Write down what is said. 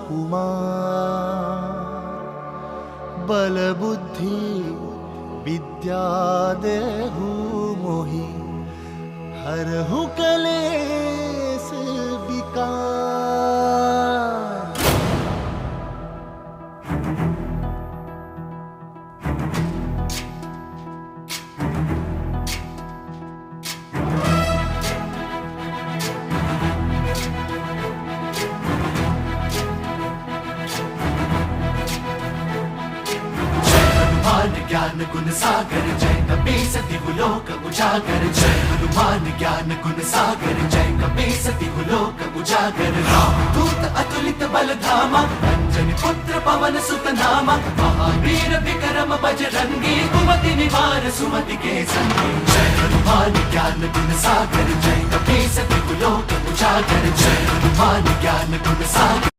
कुमार बल बुद्धि विद्या देहु मोहि हरहु कलेस विकार। ज्ञान गुण सागर जय कपीस तिहुलोक उजागर। जय हनुमान ज्ञान गुण सागर जय कपीस तिहुलोक उजागर। रामदूत अतुलित बल धामा अंजनी पुत्र पवन सुत नामा। महावीर विक्रम बजरंगी कुमति निवार सुमति के संगी। जय हनुमान ज्ञान गुण सागर जय कपीस तिहुलोक उजागर। जय हनुमान ज्ञान गुण सागर